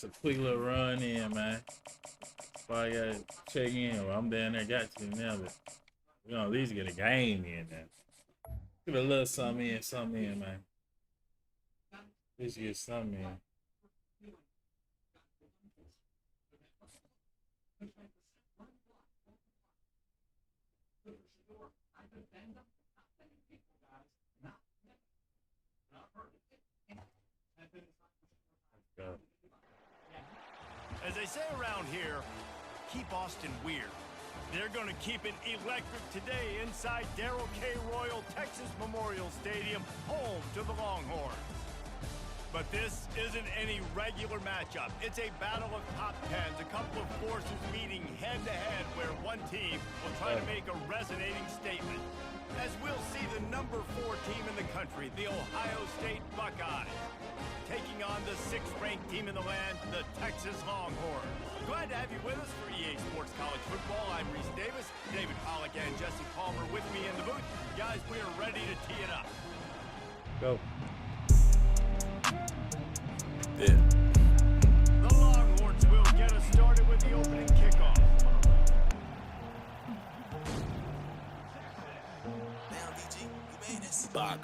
Just a quick little run in, man. Before I gotta check in. Well, I'm down there, got to now, but we gonna at least get a game in now. Give a little something in, man. At least get something in. Go. As they say around here, keep Austin weird. They're going to keep it electric today inside Darrell K. Royal Texas Memorial Stadium, home to the Longhorns. But this isn't any regular matchup. It's a battle of top tens, a couple of forces meeting head-to-head where one team will try to make a resonating statement. As we'll see the number 4 team in the country, the Ohio State Buckeyes, taking on the 6th-ranked team in the land, the Texas Longhorns. Glad to have you with us for EA Sports College Football. I'm Reese Davis, David Pollack and Jesse Palmer with me in the booth. Guys, we are ready to tee it up. Go. Yeah. The Longhorns will get us started with the opening kickoff. Bach.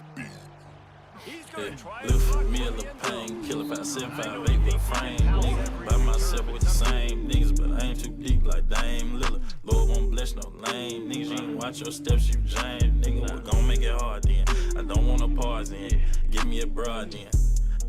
He's going to try Lift me a little pain, killer 5758 with a frame. Nigga, by myself with the same niggas, but I ain't too deep like Dame Lillard. Lord won't bless no lame niggas. You ain't watch your steps, you James. Nigga, we're gon' make it hard then. I don't want no pause in. Give me a broad then.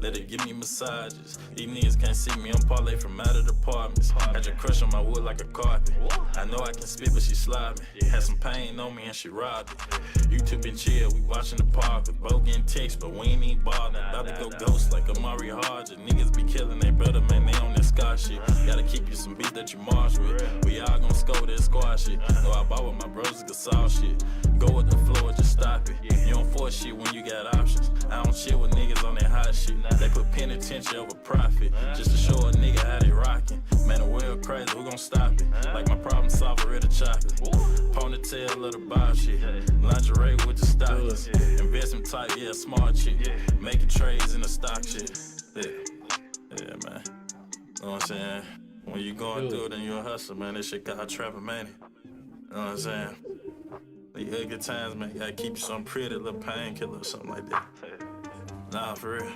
Let it give me massages. These niggas can't see me, I'm parlay from out of the apartments. Had your crush on my wood like a carpet. I know I can spit, but she slobbing. Had some pain on me and she robbed it. You two been chill, we watching the park. We both getting texts, but we ain't even bothering. About to go ghost like Amari Hodge. Niggas be killing their brother, man, they on that scar shit. Gotta keep you some beat that you march with. We all gon' score that squad shit. Know I bought with my bros, Gasol shit. Go with the flow or just stop it. You don't force shit when you got options. I don't chill with niggas on that hot shit. They put penitentiary over profit, just to show a nigga how they rockin'. Man, the world crazy, who gon' stop it? Like my problem solver, rid of chocolate. Ponytail of the bob shit. Lingerie with the stockings. Investment type, yeah, smart shit. Making trades in the stock shit. Yeah, man. Know what I'm saying? When you going through it and you a hustler, man, this shit got trapping money. Know what I'm saying? These ugly times, man, gotta keep you some pretty little painkiller or something like that. Nah, for real.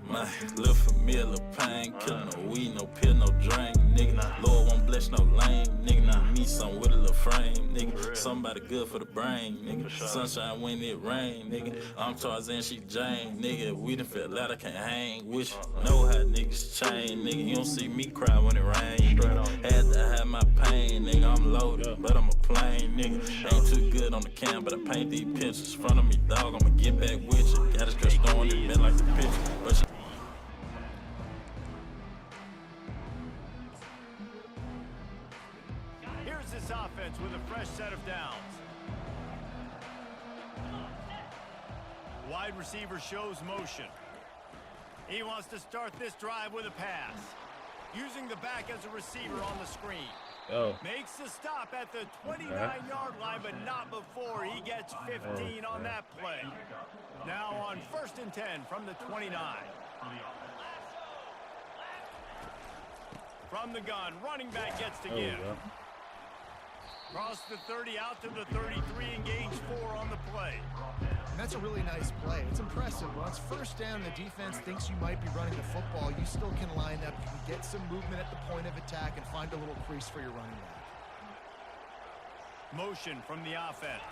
My little familiar, little painkiller, no weed, no pill, no drink, nigga. Lord won't bless no lame, nigga. Me something with a little frame, nigga. Somebody good for the brain, nigga. Sunshine when it rain, nigga. I'm Tarzan, she Jane, nigga. We done felt like I can't hang with you. Know how niggas change, nigga. You don't see me cry when it rain, nigga. Had to have my pain, nigga. I'm loaded, but I'm a plain, nigga. Ain't too good on the cam, but I paint these pictures. Front of me, dog, I'ma get back with you. Got a stretch throwing it bent like the picture, but Here's this offense with a fresh set of downs. Wide receiver shows motion. He wants to start this drive with a pass. Using the back as a receiver on the screen. Makes the stop at the 29-yard line, but not before he gets 15 on that play. Now on 1st and 10 from the 29. From the gun, running back gets to give. Cross the 30 out to the 33 and gains 4 on the play. And that's a really nice play. It's impressive. Once first down, the defense thinks you might be running the football. You still can line up. You can get some movement at the point of attack and find a little crease for your running back. Motion from the offense.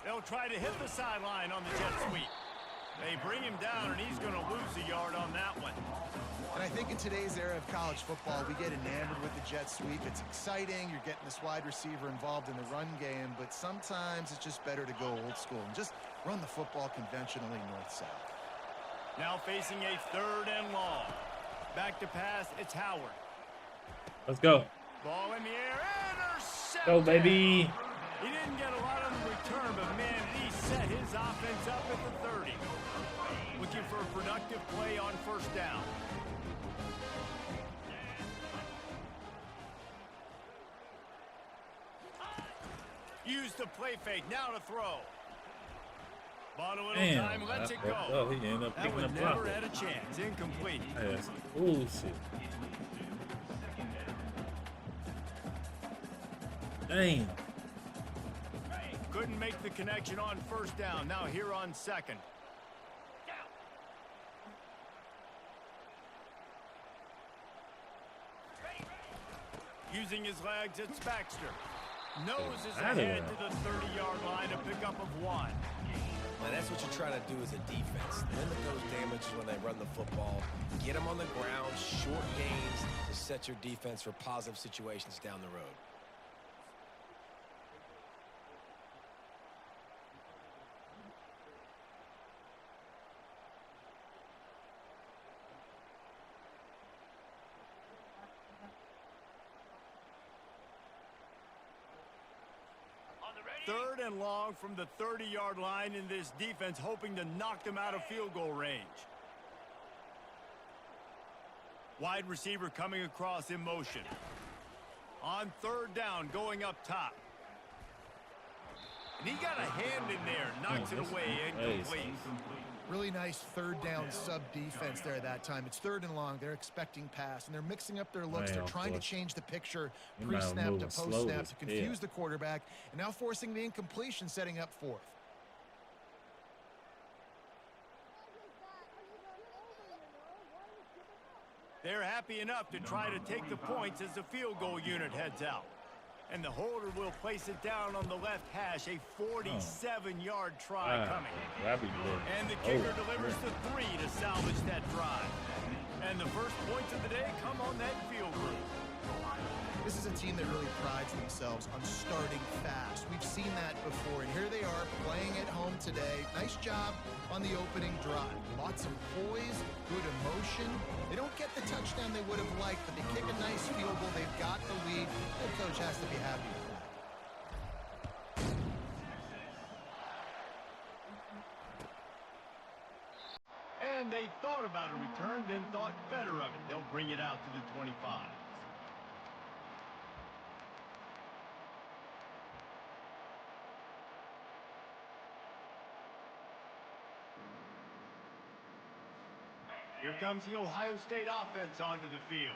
They'll try to hit the sideline on the jet sweep. They bring him down, and he's going to lose a yard on that one. And I think in today's era of college football, we get enamored with the jet sweep. It's exciting. You're getting this wide receiver involved in the run game, but sometimes it's just better to go old school and just run the football conventionally north-south. Now facing a 3rd and long. Back to pass, it's Howard. Let's go. Ball in the air, intercepted. Go, baby. He didn't get a lot on the return, but man, he set his offense up at the 30. Looking for a productive play on 1st down. Use the play fake, now to throw. Bought a little time, lets it go. He ended up That picking one up never block. had a chance, incomplete. That's bullshit. Damn. Couldn't make the connection on first down. Now here on second. Using his legs, it's Baxter. Noses ahead to the 30-yard line, a pickup of 1. And that's what you're trying to do as a defense. Limit those damages when they run the football. Get them on the ground, short gains to set your defense for positive situations down the road. Third and long from the 30-yard line in this defense, hoping to knock them out of field goal range. Wide receiver coming across in motion. On third down, going up top. And he got a hand in there, knocks it away, incomplete. Really nice third down sub defense there that time. It's third and long. They're expecting pass, and they're mixing up their looks. They're trying to change the picture pre-snap to post-snap to confuse the quarterback, and now forcing the incompletion, setting up fourth. They're happy enough to try to take the points as the field goal unit heads out. And the holder will place it down on the left hash. A 47-yard try coming. And the kicker delivers the 3 to salvage that drive. And the first points of the day come on that field goal. This is a team that really prides themselves on starting fast. We've seen that before, and here they are playing at home today. Nice job on the opening drive. Lots of poise, good emotion. They don't get the touchdown they would have liked, but they kick a nice field goal. They've got the lead. The coach has to be happy with that. And they thought about a return, then thought better of it. They'll bring it out to the 25. Here comes the Ohio State offense onto the field.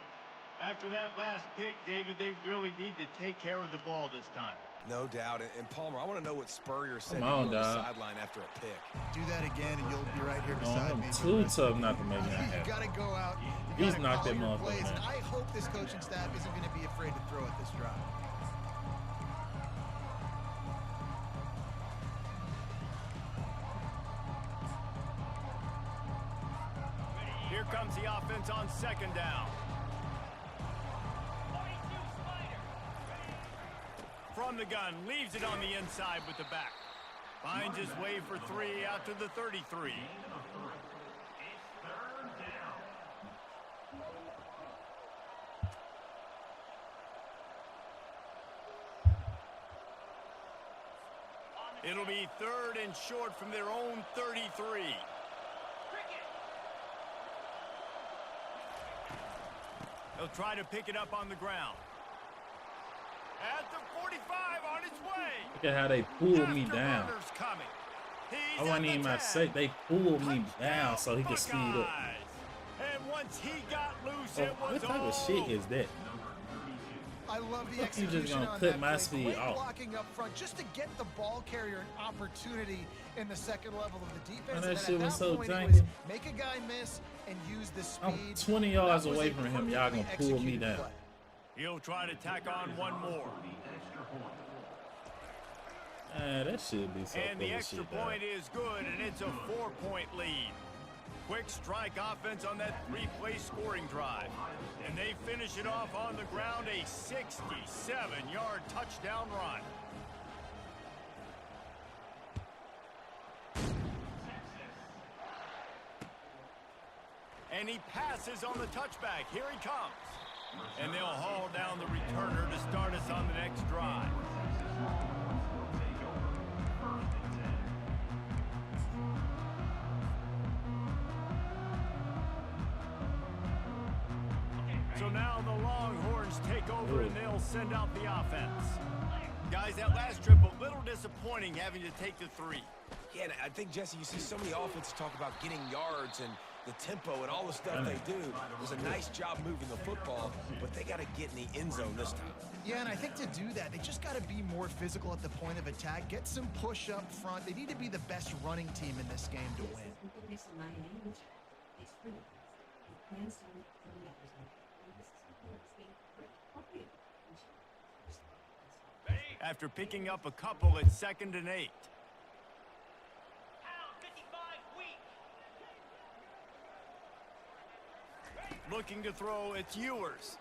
After that last pick, David, they really need to take care of the ball this time. No doubt. And Palmer, I want to know what Spurrier said on the sideline after a pick. Do that again, and you'll be right here beside me. Too tough not to make that You happen. got to go out. He's knocked that motherfucker, plays. man. And I hope this coaching staff isn't going to be afraid to throw at this drive. Here comes the offense on second down. From the gun, leaves it on the inside with the back. Finds his way for 3 out to the 33. It'll be 3rd and short from their own 33. They'll try to pick it up on the ground. At the 45 on its way. Look at how they pulled me down. Coming. I wasn't even about to say they pulled me down so he could speed up. And once he got loose, Oh, it was what type of shit is that? I love the You execution just gonna on cut that my play. speed Great off. blocking up front just to get the ball carrier an opportunity in the second level of the defense. Man, that And shit then at was that so point, it janky. was make a guy miss and use the speed. I'm 20 yards That was away a from him. Y'all gonna perfectly pull me executed down. play. He'll try to tack on one more. That should be so And full the of extra shit, dog. point is good, and it's a 4-point lead. Quick strike offense on that 3-play scoring drive. And they finish it off on the ground, a 67-yard touchdown run. And he passes on the touchback. Here he comes. And they'll haul down the returner to start us on the next drive. So now the Longhorns take over and they'll send out the offense. Guys, that last trip a little disappointing having to take the 3. Yeah, and I think, Jesse, you see so many offenses talk about getting yards, and the tempo, and all the stuff they do. It was a nice job moving the football, but they got to get in the end zone this time. Yeah, and I think to do that, they just got to be more physical at the point of attack, get some push up front. They need to be the best running team in this game to win. After picking up a couple at 2nd and 8. Looking to throw, it's Ewers.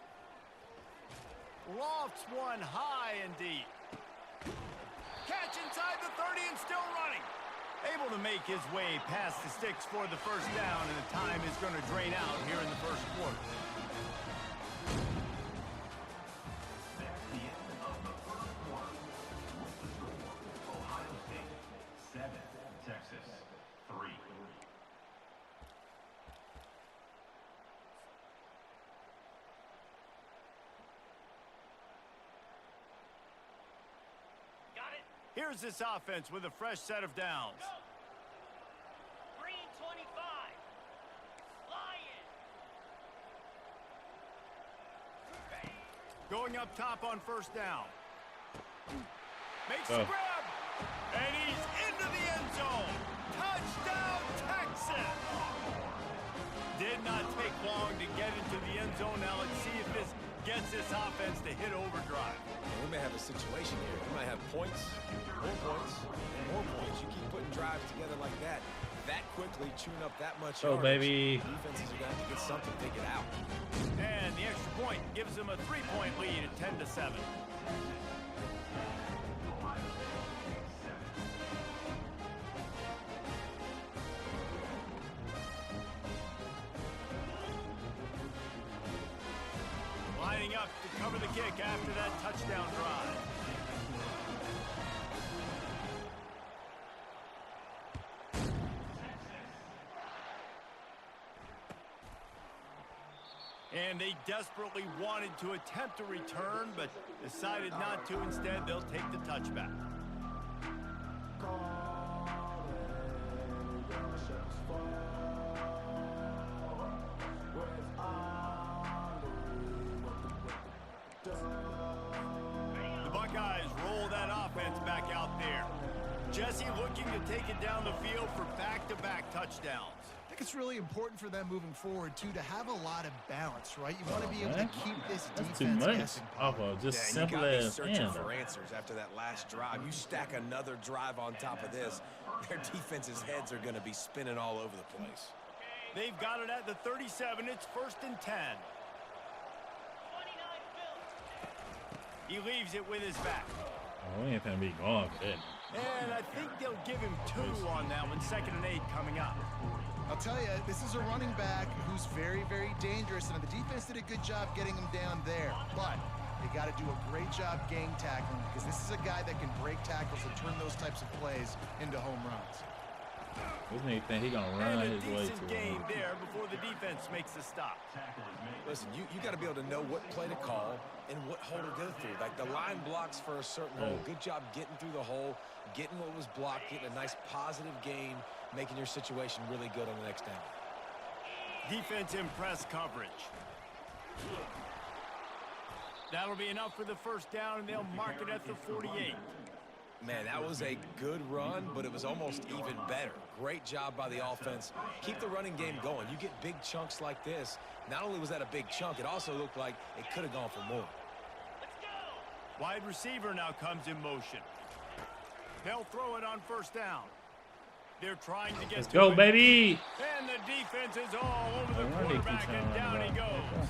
Lofts one high and deep. Catch inside the 30 and still running. Able to make his way past the sticks for the first down, and the time is going to drain out here in the first quarter. Here's this offense with a fresh set of downs. Green 25. Lion. Going up top on first down. Makes the grab. And he's into the end zone. Touchdown, Texas. Did not take long to get into the end zone. Now let's see if this gets this offense to hit overdrive. And we may have a situation here. We might have points, more points, and more points. You keep putting drives together like that quickly, chewing up that much Oh, yardage. baby. Defenses are going to have to get something figured out. And the extra point gives them a 3-point lead at 10-7. Lining up to cover the kick after that touchdown drive. And they desperately wanted to attempt a return, but decided not to. Instead, they'll take the touchback. The Buckeyes roll that offense back out there. Jesse looking to take it down the field for back-to-back touchdowns. I think it's really important for them moving forward, too, to have a lot of balance, right? You want to be able to keep this That's too defense much guessing. off of just Yeah, simple you got to be as searching damn. for answers after that last drive. You stack another drive on top of this, their defense's heads are going to be spinning all over the place. They've got it at the 37. It's 1st and 10. He leaves it with his back. Oh, we ain't gonna be going for that. And I think they'll give him 2 on that one. 2nd and 8 coming up. I'll tell you, this is a running back who's very, very dangerous, and the defense did a good job getting him down there. But they got to do a great job gang tackling, because this is a guy that can break tackles and turn those types of plays into home runs. This nigga think he gonna run And a his way decent to game him. there before the defense makes the stop. Listen, you got to be able to know what play to call and what hole to go through. Like the line blocks for a certain hole. Good job getting through the hole, getting what was blocked, getting a nice positive gain, making your situation really good on the next down. Defense in press coverage. That'll be enough for the first down, and they'll mark it at the 48. Man, that was a good run, but it was almost even better. Great job by the offense. Keep the running game going. You get big chunks like this. Not only was that a big chunk, it also looked like it could have gone for more. Wide receiver now comes in motion. They'll throw it on first down. They're trying to get Let's to go, it. baby. And the defense is all over the No wonder he keeps quarterback, and on down he running goes. around.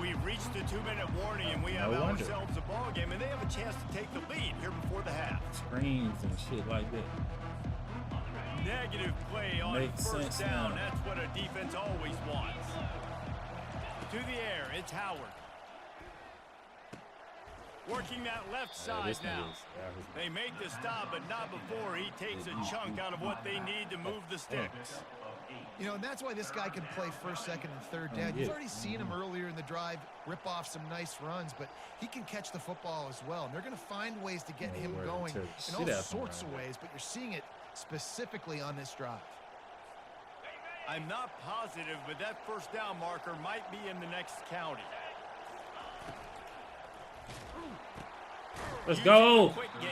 We've reached the 2-minute warning, and we have No wonder. ourselves a ball game, and they have a chance to take the lead here before the half. Screens and shit like that. Negative play on Makes first sense down. now. That's what a defense always wants. To the air, it's Howard. Working that left side This now. nigga is- They make the stop, but not before he takes a chunk out of what they need to move the sticks. You know, and that's why this guy can play first, second, and third down. You've already seen him earlier in the drive rip off some nice runs, but he can catch the football as well. And they're going to find ways to get him word, going too. in Shit all out from sorts of around ways, but you're seeing it specifically on this drive. I'm not positive, but that first down marker might be in the next county. Let's Using go. a quick game.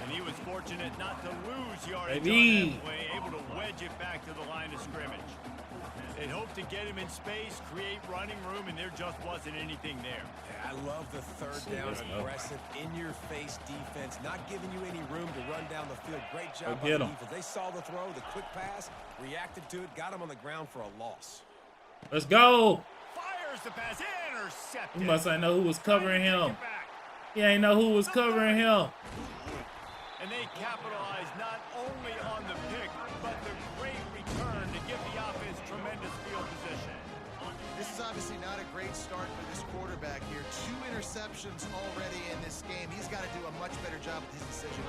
And he was fortunate not to lose yardage Baby. on that play, able to wedge it back to the line of scrimmage. It hoped to get him in space, create running room, and there just wasn't anything there. Yeah, I love the third down, let's go. aggressive, in-your-face defense, not giving you any room to run down the field. Great Go job by get the 'em. defense. They saw the throw, the quick pass, reacted to it, got him on the ground for a loss. Let's go. Fires the pass, intercepted. He must not know who was covering Trying to him. take it back. He ain't know who was covering him. And they capitalized not only on the pick, but the great return to give the offense tremendous field position. This is obviously not a great start for this quarterback here. 2 interceptions already in this game. He's got to do a much better job with his decision.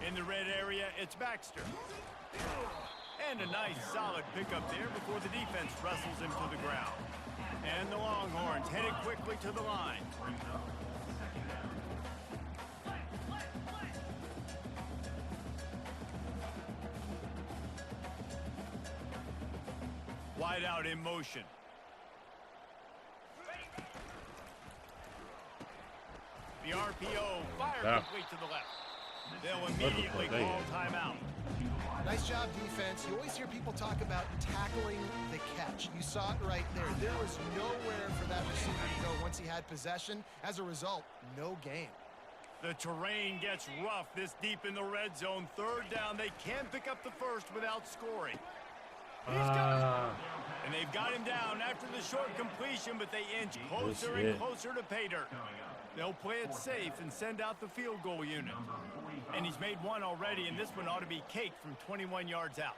In the red area, it's Baxter. And a nice solid pickup there before the defense wrestles him to the ground. And the Longhorns headed quickly to the line. Wide out in motion. The RPO fired Yeah. complete to the left. They'll immediately There you call go. timeout. Nice job, defense. You always hear people talk about tackling the catch. You saw it right there. There was nowhere for that receiver to go once he had possession. As a result, no gain. The terrain gets rough this deep in the red zone. Third down, they can't pick up the first without scoring. He's got it. And they've got him down after the short completion, but they inch closer and shit. closer to pay dirt. They'll play it safe and send out the field goal unit. And he's made one already, and this one ought to be cake from 21 yards out.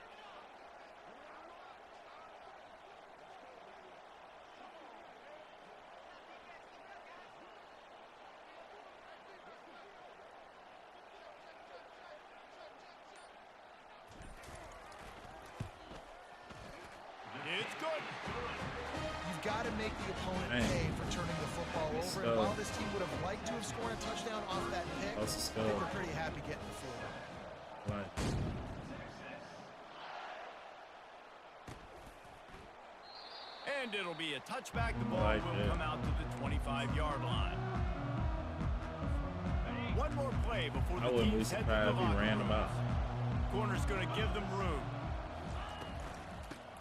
It's good. You've got to make the opponent Man. pay for turning the football Let's over. And go. while this team would have liked to have scored a touchdown off that pick, Let's I think go. we're pretty happy getting the field goal. Right. And it'll be a touchback. The ball Like will it. come out to the 25-yard line. One more play before I the wouldn't be teams head to surprised the if he locker ran room. about. Corner's going to give them room.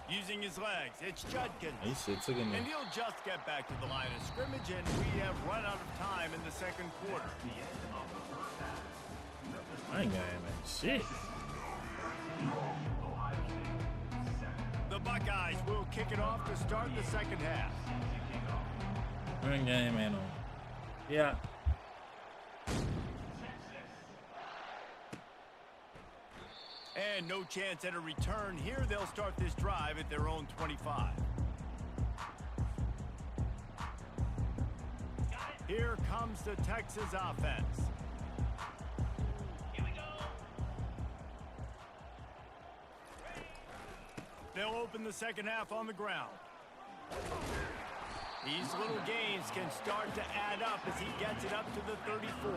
Using his legs, it's Judkins. He shit took him. And he'll just get back to the line of scrimmage, and we have run out of time in the second quarter. I ain't got him shit. The Buckeyes will kick it off to start the second half. Run game ain't on. Yeah. And no chance at a return here. They'll start this drive at their own 25. Here comes the Texas offense. Here we go. They'll open the second half on the ground. These little gains can start to add up as he gets it up to the 34.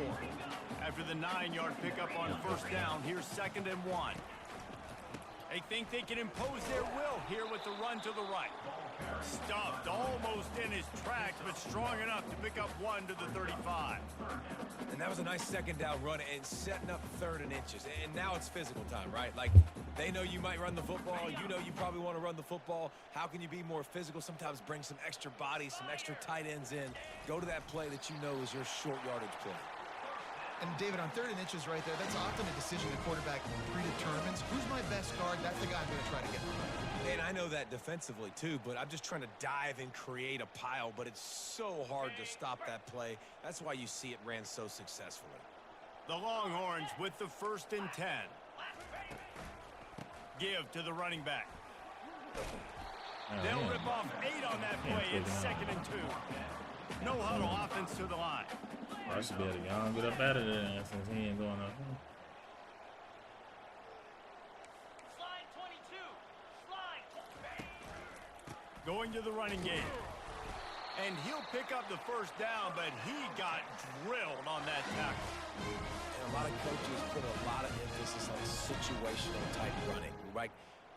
After the 9-yard pickup on first down, here's 2nd and 1. They think they can impose their will here with the run to the right. Stuffed almost in his tracks, but strong enough to pick up 1 to the 35. And that was a nice second down run and setting up 3rd and inches. And now it's physical time, right? Like, they know you might run the football. You know you probably want to run the football. How can you be more physical? Sometimes bring some extra bodies, some extra tight ends in. Go to that play that you know is your short yardage play. And David, on 3rd and inches right there, that's often a decision the quarterback predetermines. Who's my best guard? That's the guy I'm going to try to get behind. And I know that defensively too, but I'm just trying to dive and create a pile, but it's so hard to stop that play. That's why you see it ran so successfully. The Longhorns with the 1st and 10. Give to the running back. They'll rip off 8 on that play. It's 2nd and 2. No huddle offense to the line. I should be able to get on, get up out of there since he ain't going up. Slide 22. Slide. Going to the running game. And he'll pick up the first down, but he got drilled on that tackle. And a lot of coaches put a lot of emphasis on situational type running, right?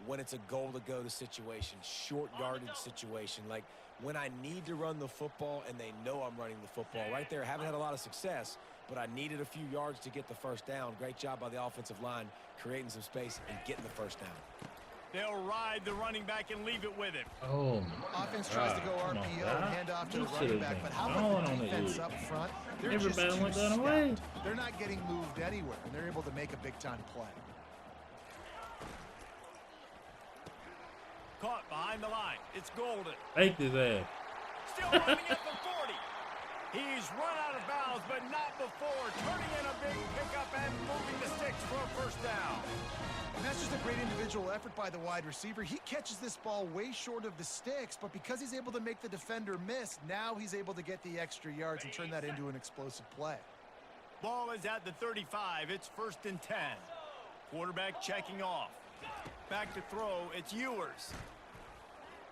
When it's a goal-to-go situation, short yardage situation, like when I need to run the football and they know I'm running the football. Right there, haven't had a lot of success, but I needed a few yards to get the first down. Great job by the offensive line creating some space and getting the first down. They'll ride the running back and leave it with him. Oh, my Offense God. tries to go Come on, RPO God. and hand off to You the running should've back, been but how gone about on the the defense edge. up front? They're Everybody just went too the other stacked. way. They're not getting moved anywhere, and they're able to make a big-time play. Caught behind the line. It's Golden. Faked his ass. Still running at the 40. He's run out of bounds, but not before turning in a big pickup and moving the sticks for a first down. And that's just a great individual effort by the wide receiver. He catches this ball way short of the sticks, but because he's able to make the defender miss, now he's able to get the extra yards and turn that into an explosive play. Ball is at the 35. It's 1st and 10. Quarterback checking off. Back to throw. It's Ewers.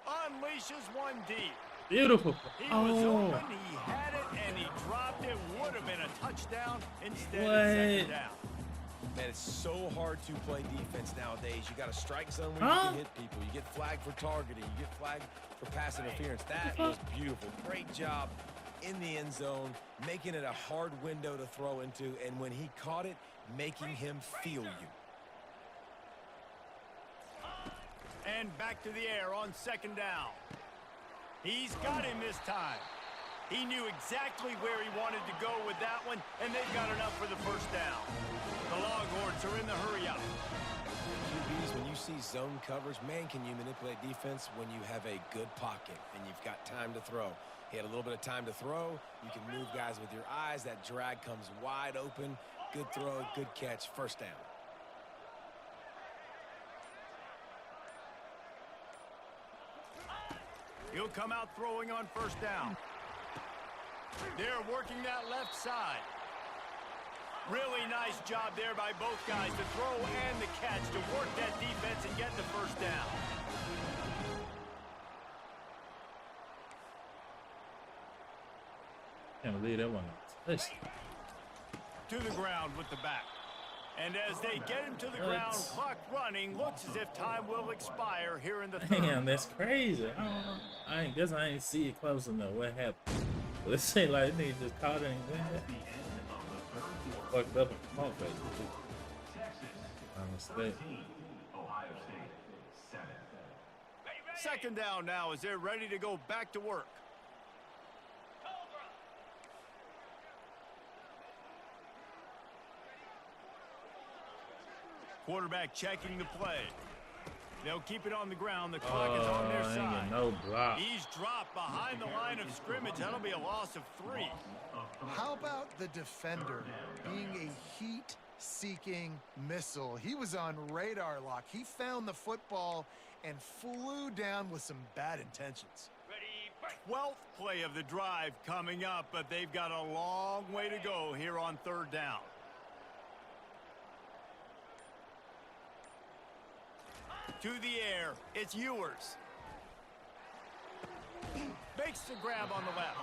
Unleashes one deep. Beautiful. He was Oh, open, he had it, and he dropped it. Would have been a touchdown. Instead, What? it's 2nd down. Man, it's so hard to play defense nowadays. You got a strike zone where Huh? you can hit people. You get flagged for targeting. You get flagged for pass interference. That was beautiful. Great job in the end zone, making it a hard window to throw into, and when he caught it, making him feel you. And back to the air on 2nd down. He's got him this time. He knew exactly where he wanted to go with that one, and they've got enough for the first down. The Longhorns are in the hurry-up. QBs, when you see zone coverage, man, can you manipulate defense when you have a good pocket and you've got time to throw. He had a little bit of time to throw. You can move guys with your eyes. That drag comes wide open. Good throw, good catch, first down. He'll come out throwing on 1st down. They're working that left side. Really nice job there by both guys, the throw and the catch, to work that defense and get the first down. can't believe that one. Listen. To the ground with the back. And as they get him to the What? ground, clock running, looks as if time will expire here in the 3rd. Damn, that's crazy. I don't know. I guess I ain't see it close enough. What happened? Let's say like they just caught it and fucked up and come off it. My mistake. 2nd down now as they're ready to go back to work. Quarterback checking the play. They'll keep it on the ground. The clock is on their ain't side. get no block. He's dropped behind the line of scrimmage. That'll be a loss of 3. How about the defender being a heat-seeking missile? He was on radar lock. He found the football and flew down with some bad intentions. 12th play of the drive coming up, but they've got a long way to go here on 3rd down. To the air, it's Ewers. Makes the grab on the left.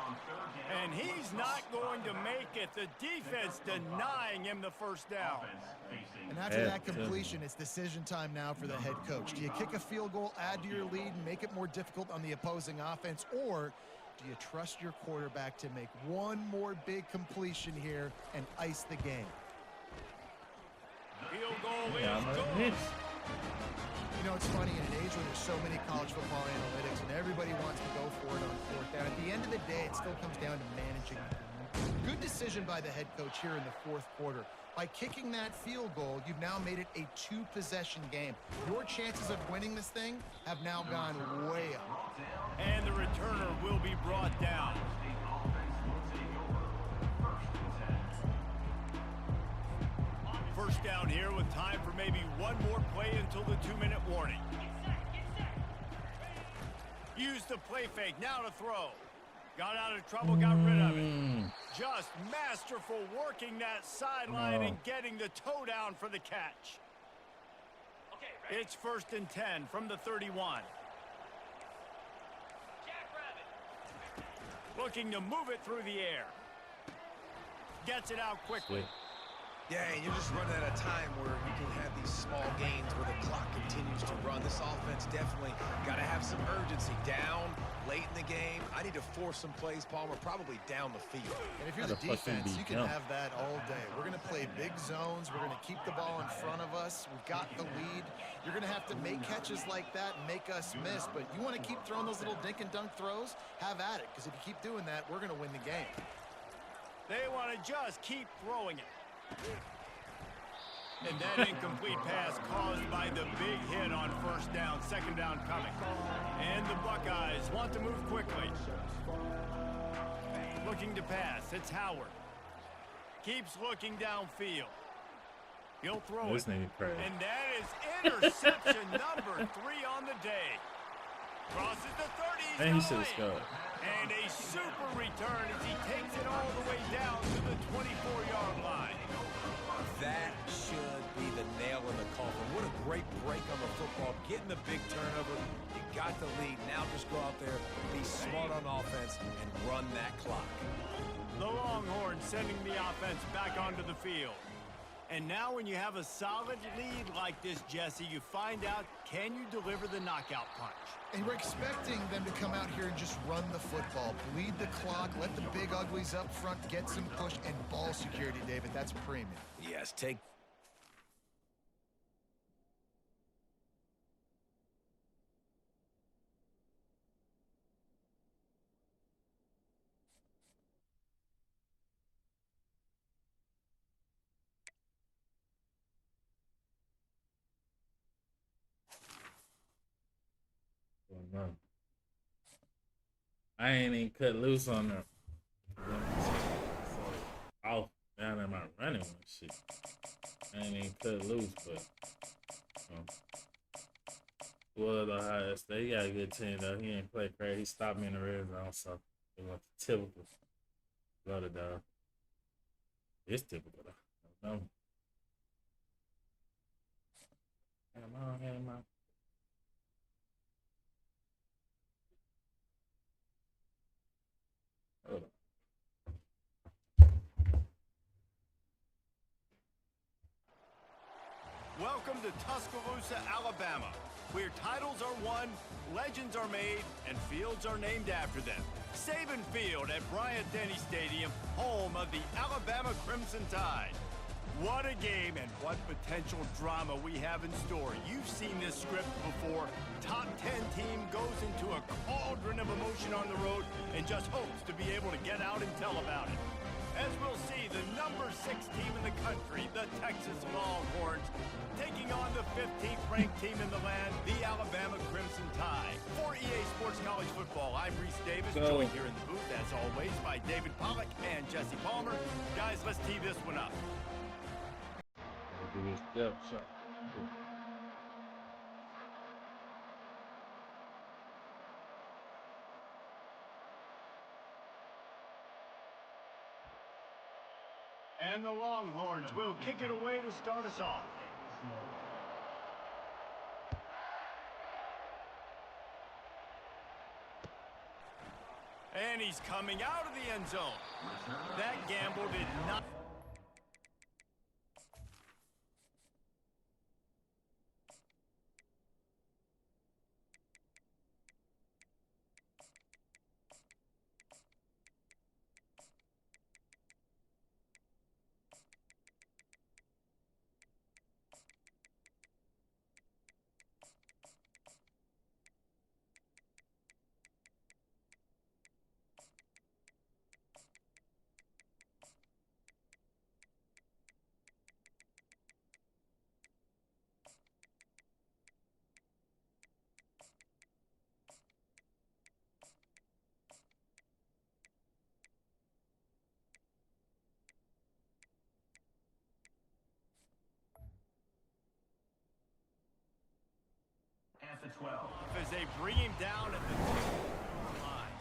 And he's not going to make it. The defense denying him the first down. And after that completion, it's decision time now for the head coach. Do you kick a field goal, add to your lead, and make it more difficult on the opposing offense, or do you trust your quarterback to make one more big completion here and ice the game? Field goal Yeah, is I'm good. gonna miss. You know, it's funny, in an age where there's so many college football analytics and everybody wants to go for it on 4th down, at the end of the day, it still comes down to managing the game. Good decision by the head coach here in the 4th quarter. By kicking that field goal, you've now made it a 2-possession game. Your chances of winning this thing have now gone way up. And the returner will be brought down. First down here with time for maybe one more play until the 2-minute warning. Use the play fake, now to throw. Got out of trouble, got rid of it. Just masterful working that sideline and getting the toe down for the catch. It's 1st and 10 from the 31. Looking to move it through the air. Gets it out quickly. Yeah, and you're just running at a time where you can have these small gains where the clock continues to run. This offense definitely got to have some urgency. Down late in the game, I need to force some plays, Palmer, probably down the field. And if you're the defense, you can have that all day. We're going to play big zones. We're going to keep the ball in front of us. We've got the lead. You're going to have to make catches like that and make us miss. But you want to keep throwing those little dink and dunk throws? Have at it, because if you keep doing that, we're going to win the game. They want to just keep throwing it. And that incomplete pass caused by the big hit on first down, second down coming. And the Buckeyes want to move quickly. Looking to pass, it's Howard. Keeps looking downfield. He'll throw it. And that is interception number 3 on the day. Crosses the 30. And he should have scored. And a super return as he takes it all the way down to the 24-yard line. That should be the nail in the coffin. What a great break on the football. Getting the big turnover. You got the lead. Now just go out there, be smart on offense, and run that clock. The Longhorns sending the offense back onto the field. And now when you have a solid lead like this, Jesse, you find out, can you deliver the knockout punch? And we're expecting them to come out here and just run the football, bleed the clock, let the big uglies up front get some push, and ball security, David. That's premium. Yes, take... I ain't even cut loose on them. Off down in my running and shit. I ain't even cut loose, but well, the Ohio State, he got a good team though. He ain't play crazy. He stopped me in the red zone, so it was typical. Love it, dog. It's typical though. No. Come on. Hold on. Welcome to Tuscaloosa, Alabama, where titles are won, legends are made, and fields are named after them. Saban Field at Bryant-Denny Stadium, home of the Alabama Crimson Tide. What a game and what potential drama we have in store. You've seen this script before. Top 10 team goes into a cauldron of emotion on the road and just hopes to be able to get out and tell about it. As we'll see, the number 6 team in the country, the Texas Longhorns, taking on the 15th ranked team in the land, the Alabama Crimson Tide. For EA Sports College Football, I'm Reese Davis, joined here in the booth, as always, by David Pollack and Jesse Palmer. Guys, let's tee this one up. Do this depth shot. And the Longhorns will kick it away to start us off. And he's coming out of the end zone. That gamble did not... At the 12. As they bring him down at the line.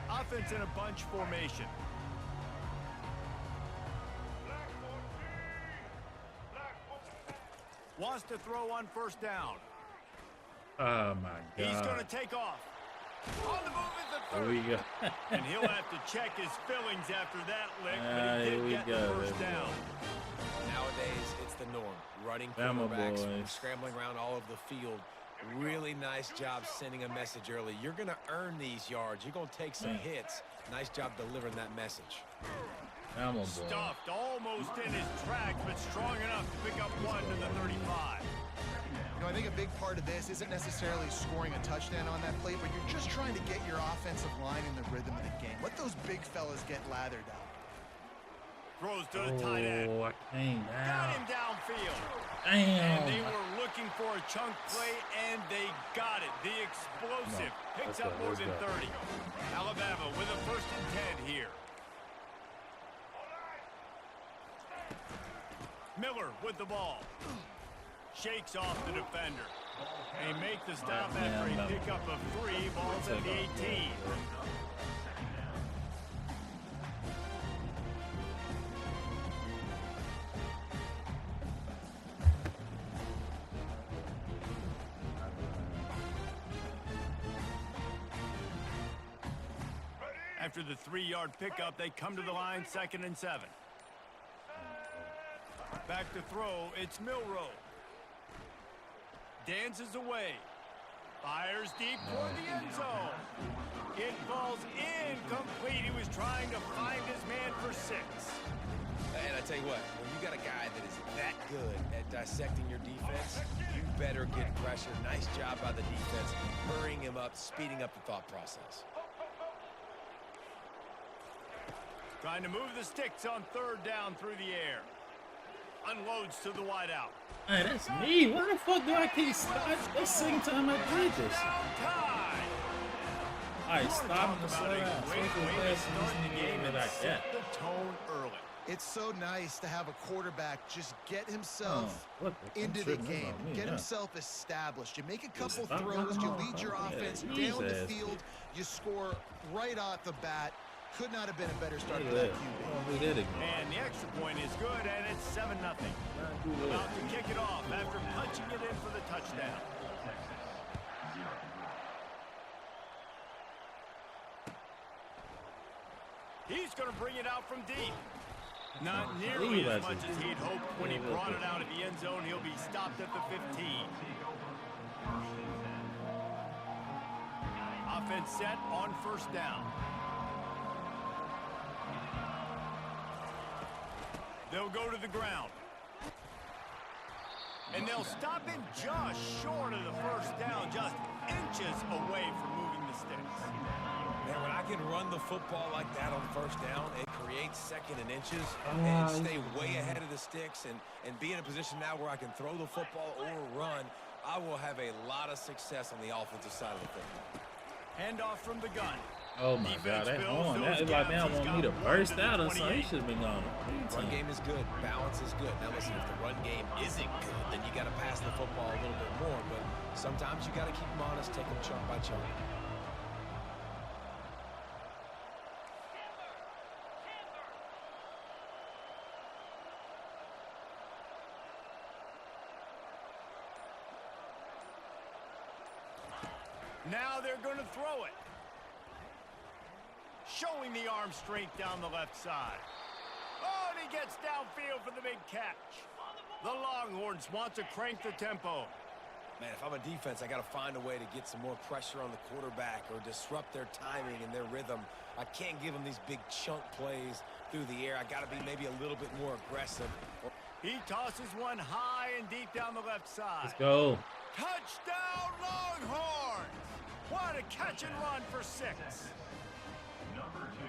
Offense in a bunch formation. wants to throw on first down. Oh my He's going to God. take off. On the move is the Here third. we go. And he'll have to check his fillings after that lick, but he Here we did get go. the first down. Nowadays, it's the norm. Running Bama quarterbacks, boys. scrambling around all over the field. Really nice job sending a message early. You're going to earn these yards. You're going to take some Man. hits. Nice job delivering that message. Bama boy. Stuffed almost in his tracks, but strong enough to pick up one to the 35. You know, I think a big part of this isn't necessarily scoring a touchdown on that play, but you're just trying to get your offensive line in the rhythm of the game. Let those big fellas get lathered up. Throws to the tight end. Oh, I came Got down. him downfield. And they Damn. were looking for a chunk play, and they got it. The explosive picks up more than 30. Alabama with a 1st and 10 here. Miller with the ball. Shakes off the defender. They make the stop after a pickup of 3. Ball's at the 18. After the 3-yard pickup, they come to the line 2nd and 7. Back to throw, it's Milroe. Dances away. Fires deep toward the end zone. It falls incomplete. He was trying to find his man for 6. And I tell you what, when you got a guy that is that good at dissecting your defense, you better get pressure. Nice job by the defense, hurrying him up, speeding up the thought process. Trying to move the sticks on 3rd down through the air. Unloads to the wideout. Hey, that's me. Why the fuck do I keep stopping? That's the second time I did this. Touchdown tie. Alright, stop and slow About a down. great Social way to fast start and the this game nigga and like set that. the tone early. It's so nice to have a quarterback just get himself What the into the tripping game, on me, get yeah. himself established. You make a couple Stop throws, running you off. lead your Yeah, offense Jesus. down the field, you score right off the bat. Could not have been a better start Look for at that that. QB. Oh, we did it again. And the extra point is good, and it's 7-0. About to kick it off after punching it in for the touchdown. He's going to bring it out from deep. Not nearly as much as he'd hoped when he brought it out of the end zone. He'll be stopped at the 15. Offense set on 1st down. They'll go to the ground. And they'll stop him just short of the 1st down, just inches away from moving the sticks. Man, when I can run the football like that on 1st down, it creates 2nd and inches and stay way ahead of the sticks and be in a position now where I can throw the football or run. I will have a lot of success on the offensive side of the football. Handoff from the gun. Oh my God, that horn. That is like now want me to burst out or something. He should have been gone. Run game is good. Balance is good. Now listen, if the run game isn't good, then you got to pass the football a little bit more. But sometimes you got to keep them honest, take them chunk by chunk. Now they're going to throw it. Showing the arm strength down the left side. Oh, and he gets downfield for the big catch. The Longhorns want to crank the tempo. Man, if I'm a defense, I got to find a way to get some more pressure on the quarterback or disrupt their timing and their rhythm. I can't give them these big chunk plays through the air. I got to be maybe a little bit more aggressive. He tosses one high and deep down the left side. Let's go. Touchdown, Longhorns! What a catch and run for 6.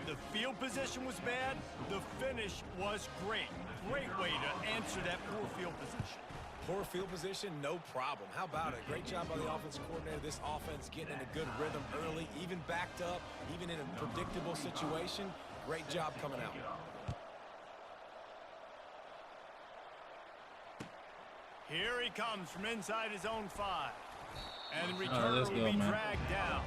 The field position was bad. The finish was great. Great way to answer that poor field position. Poor field position, no problem. How about it? Great job by the offensive coordinator. This offense getting in a good rhythm early, even backed up, even in a predictable situation. Great job coming out. Here he comes from inside his own 5. And the Oh, return let's will go, be man. dragged down.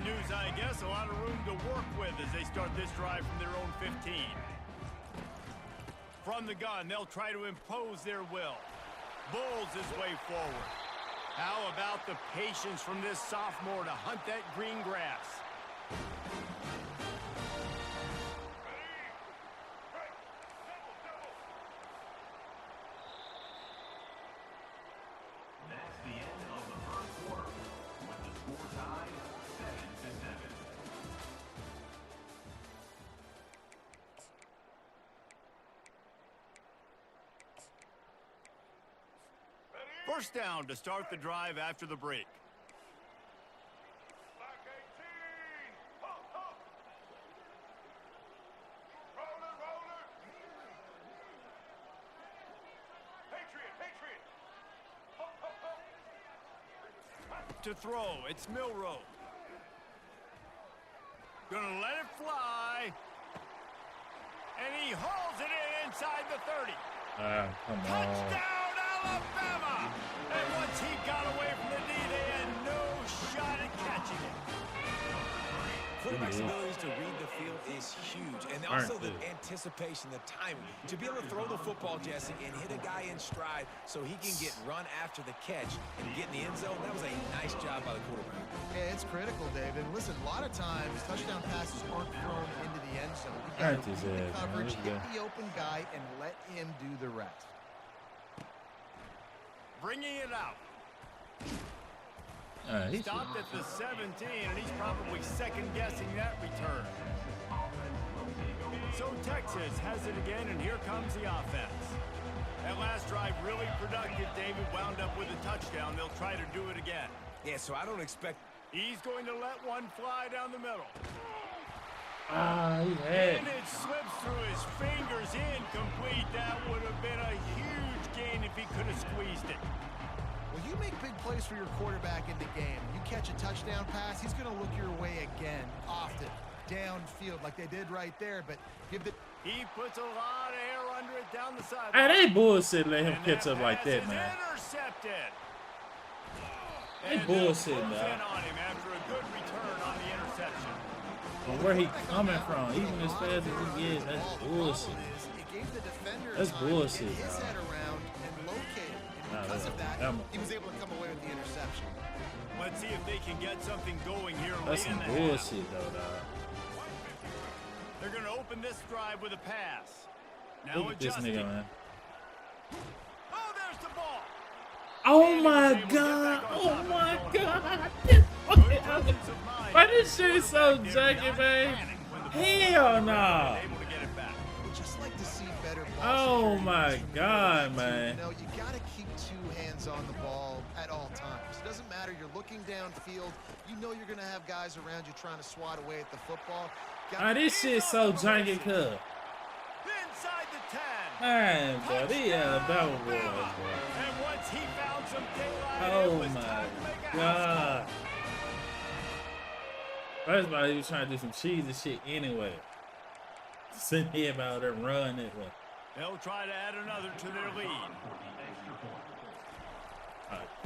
Good news, I guess. A lot of room to work with as they start this drive from their own 15. From the gun, they'll try to impose their will. Bulls his way forward. How about the patience from this sophomore to hunt that green grass? That's the end of the first quarter, with the score tied 7-7. First down to start the drive after the break. To throw, it's Milroe. Gonna let it fly. And he hauls it in inside the 30. Come on. Touchdown, Alabama! And once he got away from the D, they had no shot at catching it. Quarterback's abilities to read the field is huge. And also the anticipation, the timing. To be able to throw the football, Jesse, and hit a guy in stride so he can get run after the catch and get in the end zone, that was a nice job by the quarterback. Yeah, it's critical, David. Listen, a lot of times touchdown passes aren't thrown into the end zone. You got to read the coverage, hit the open guy, and let him do the rest. Bringing it out. He Stopped at the 17, and he's probably second-guessing that return. So Texas has it again, and here comes the offense. That last drive really productive. David wound up with a touchdown. They'll try to do it again. Yeah, so I don't expect... He's going to let one fly down the middle. He had. And it slips through his fingers, incomplete. That would have been a huge gain if he could have squeezed it. Well, you make big plays for your quarterback in the game. You catch a touchdown pass, he's going to look your way again, often, downfield, like they did right there. But give the... He puts a lot of air under it down the sideline. Hey, they bullshit let him And catch up like that, pass is man. Intercepted. They And bullshit, moves dog. in on him after a good return on the interception. From where he coming from, even as fast as he is, that's bullshit. It gave the defender That's time bullshit, to get his dog. head around and locate it. And because of that, he was able to come away with the interception. Let's see if they can get something going here That's late in some the half. bullshit, though, dog. They're going to open this drive with a pass. Now Look at this adjusting. nigga, man. Oh, there's the ball. Oh And my he was able to get god! back on Oh top of my his own. god! Good presence of mind. Why this shit so They're janky, not man? panicked when the ball Hell is no! able to get it back. We'd just like to see better ball Oh security my from the God, team. man. You know, you got to keep two hands on the ball at all times. It doesn't matter. You're looking downfield. You know you're going to have guys around you trying to swat away at the football. Ah, this shit so janky, cuz. Inside the 10. Man, boy, these Alabama boys, boy. And once he found some daylight, it Oh was my time to make a house god. First of all, he was trying to do some cheesy shit anyway. Sitting here about there run that way. They'll try to add another to their lead.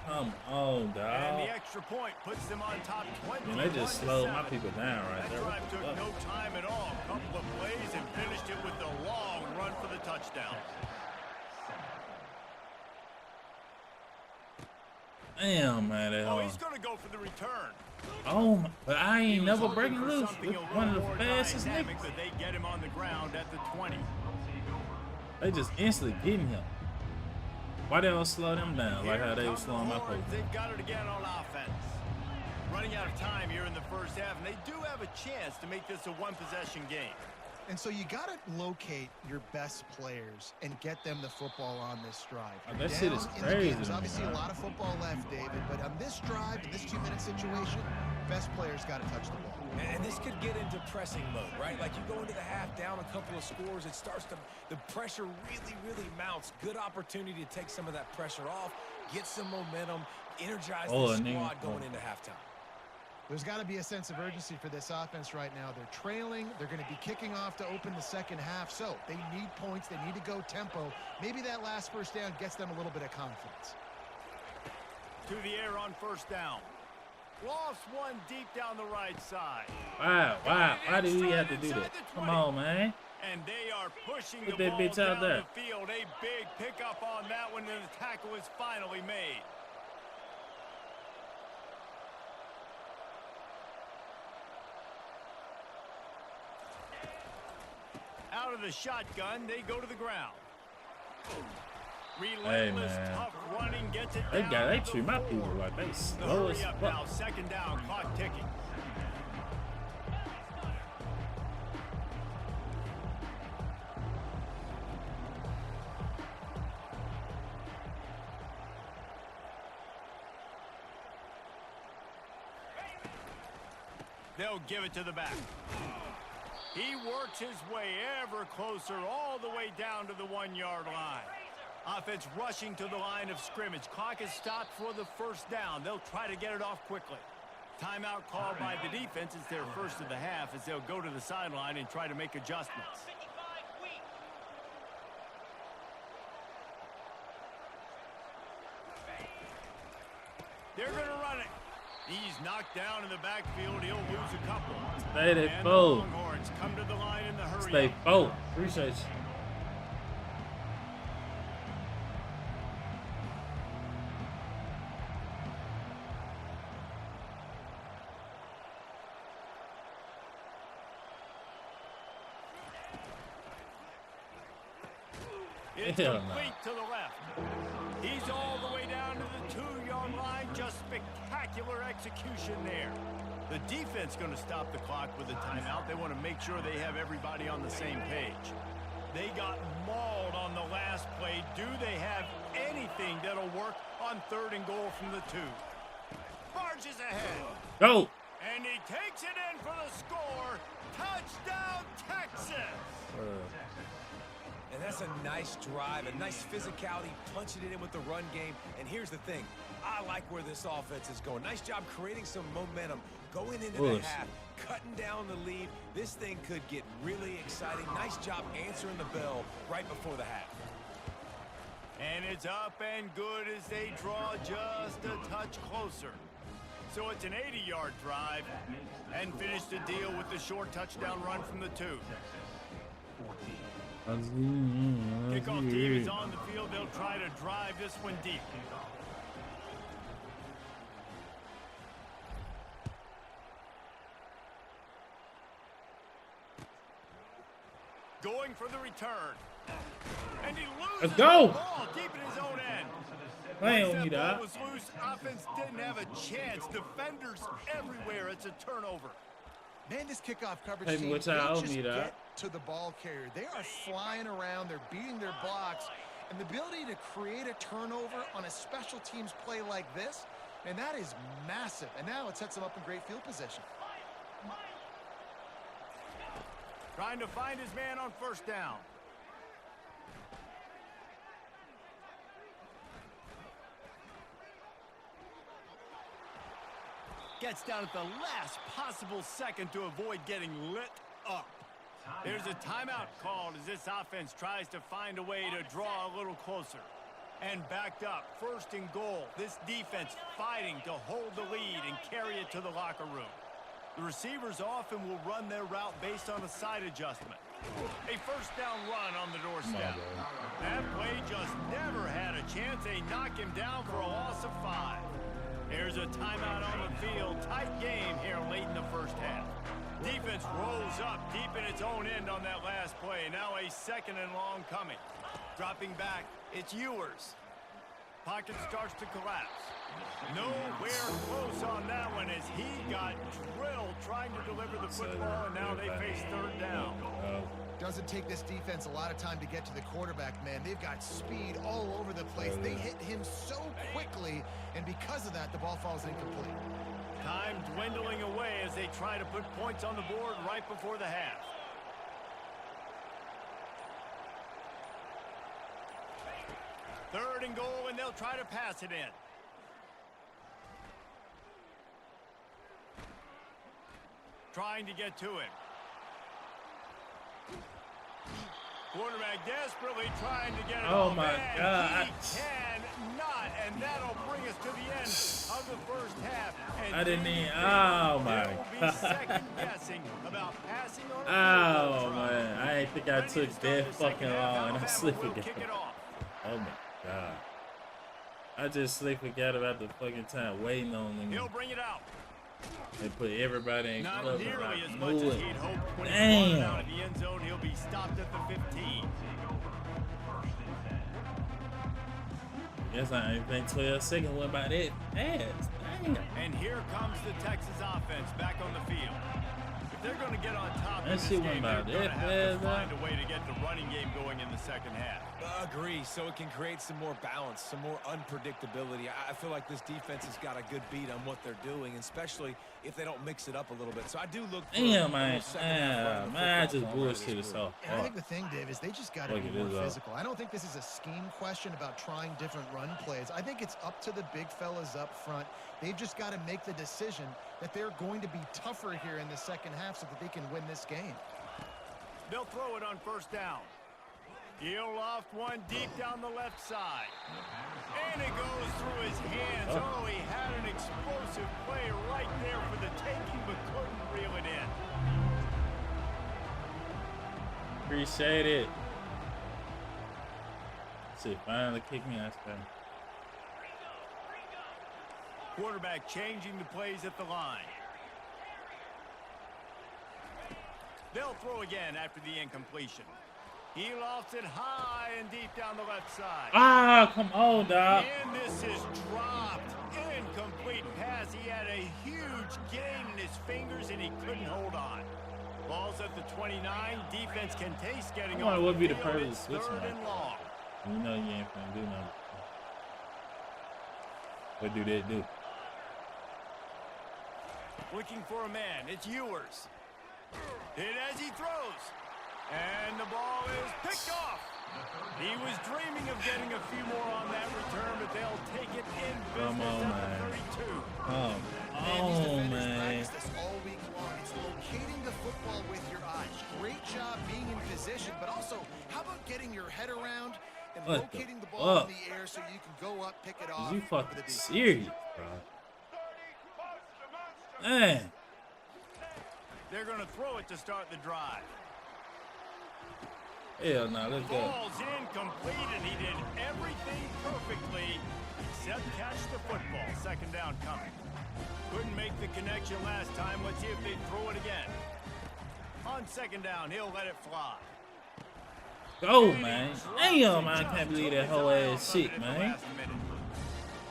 Come on, And dog. the extra point puts them on top 20. Man, they just slowed my people down right That there. drive What took the fuck? no time at all. A couple of plays and finished it with the long run for the touchdown. Damn, man, that Oh, hole. he's going to go for the return. Oh, my, but I He ain't was never hoping breaking for loose something with a one of little the more fastest dynamic, niggas. but they get him on the ground at the 20. They just instantly getting him. Why they don't slow them down like how they was slowing my Horns, folks? they've got it again on offense. Running out of time here in the first half, and they do have a chance to make this a one-possession game. And so you got to locate your best players and get them the football on this drive. Oh, You're that shit down is in the crazy, game. There's obviously man. a lot of football left, David, but on this drive, in this 2-minute situation, best players got to touch the ball. And this could get into pressing mode, right? Like you go into the half down a couple of scores, it starts to, the pressure really mounts. Good opportunity to take some of that pressure off, get some momentum, energize the squad going into halftime. There's got to be a sense of urgency for this offense right now. They're trailing. They're going to be kicking off to open the second half. So they need points. They need to go tempo. Maybe that last first down gets them a little bit of confidence. To the air on first down. Lost one deep down the right side. Wow, wow. Why do we have to do that? Come on, man. And they are pushing Put the that ball bitch out down there. the field. A big pickup on that one, and the tackle is finally made. Out of the shotgun, they go to the ground. Relentless, man. tough running gets it They down to the treat my 4. people like they The slow as hurry up now, fuck. second down, clock ticking. They'll give it to the back. He works his way ever closer all the way down to the 1-yard line. Offense rushing to the line of scrimmage. Clock is stopped for the first down. They'll try to get it off quickly. Timeout called by the defense. It's their first of the half as they'll go to the sideline and try to make adjustments. 55 weak. They're going to run it. He's knocked down in the backfield. He'll lose a couple. Stay that And the fold. Longhorns come to the line in the hurry. Stay up. fold. Appreciate you. It's Hell no. complete to the left. He's all the way down to the 2-yard line. Just spectacular execution there. The defense going to stop the clock with a timeout. They want to make sure they have everybody on the same page. They got mauled on the last play. Do they have anything that'll work on 3rd and goal from the 2? Barges ahead. Go. And he takes it in for the score. Touchdown, Texas. And that's a nice drive, a nice physicality, punching it in with the run game. And here's the thing. I like where this offense is going. Nice job creating some momentum, going into the half, cutting down the lead. This thing could get really exciting. Nice job answering the bell right before the half. And it's up and good as they draw just a touch closer. So it's an 80-yard drive and finish the deal with the short touchdown run from the 2. Kickoff team is on the field. They'll try to drive this one deep. Going for the return. And he loses Let's go. the ball deep in his own end. Play Once on me, that ball dog. was loose, offense didn't have a chance. Defenders everywhere. It's a turnover. Man, this kickoff coverage Hey, team, which they I owe just me that. get to the ball carrier. They are flying around. They're beating their blocks. And the ability to create a turnover on a special teams play like this, and that is massive. And now it sets them up in great field position. Trying to find his man on first down. Gets down at the last possible second to avoid getting lit up. There's a timeout called as this offense tries to find a way to draw a little closer. And backed up, 1st and goal. This defense fighting to hold the lead and carry it to the locker room. The receivers often will run their route based on a side adjustment. A first down run on the doorstep. That play just never had a chance. They knock him down for a loss of 5. There's a timeout on the field. Tight game here late in the first half. Defense rolls up deep in its own end on that last play. Now a 2nd and long coming. Dropping back, it's Ewers. Pocket starts to collapse. Nowhere close on that one as he got drilled trying to deliver the football, and now they face 3rd down. Doesn't take this defense a lot of time to get to the quarterback, man. They've got speed all over the place. They hit him so quickly, and because of that, the ball falls incomplete. Time dwindling away as they try to put points on the board right before the half. Third and goal, and they'll try to pass it in. Trying to get to it. Quarterback desperately trying to get it Oh off, my and God. he cannot, and that'll bring us to the end of the first half. And I didn't do you even. think Oh my there will be God. second guessing about passing on a Oh field goal try? man, I ain't think I Ready to took start that the second fucking half. long and I Alabama sleep will again. kick it off. Oh my god. I just sleep forgot about the fucking time waiting on them. He'll bring it out. They put everybody in Not club. nearly as I much knew as it. he'd hoped. When he Damn. brought it out of the end zone, he'll be stopped at the 15. Guess I ain't been 12 seconds went by that fast. Damn. And here comes the Texas offense back on the field. If they're going to get on top That of this shit went game, by they're going to that have to fast, find a way to get the running game going in the second half. Agree, so it can create some more balance, some more unpredictability. I feel like this defense has got a good beat on what they're doing, especially if they don't mix it up a little bit. So I do look for Damn, a man. little second half run of the Man, I football just from our bullshit this so group. And I hard. think the thing, Dave, is they just got to Look be at more this, physical. I don't think this is a scheme question about trying different run plays. I think it's up to the big fellas up front. They've just got to make the decision that they're going to be tougher here in the second half so that they can win this game. They'll throw it on first down. He'll loft one deep down the left side. And it goes through his hands. Oh, he had an explosive play right there for the taking, but couldn't reel it in. Appreciate it. Shit, finally kicked me out. Quarterback changing the plays at the line. They'll throw again after the incompletion. He lofts it high and deep down the left side. Ah, come on, dog. And this is dropped. Incomplete pass. He had a huge gain in his fingers and he couldn't hold on. Ball's at the 29. Defense can taste getting I wonder off what the be the field. purpose It's of switching third like and long. You know you ain't finna do nothing. What do they do? Looking for a man. It's Ewers. Hit as he throws. And the ball is picked off. He was dreaming of getting a few more on that return, but they'll take it in Come business on, at man. the 32. These Oh, defenders man. practice this all week long. It's locating the football with your eyes. Great job being in position, but also, how about getting your head around and What the locating the ball fuck? in the air so you can go up, pick it off. You for fucking the defense. serious, bro? Man. They're going to throw it to start the drive. Hell no, let's go. Ball's incomplete, and he did everything perfectly except catch the football. Second down coming. Couldn't make the connection last time. Let's see if they throw it again. On second down, he'll let it fly. Go, man. Damn, man, I can't believe that whole ass shit, man.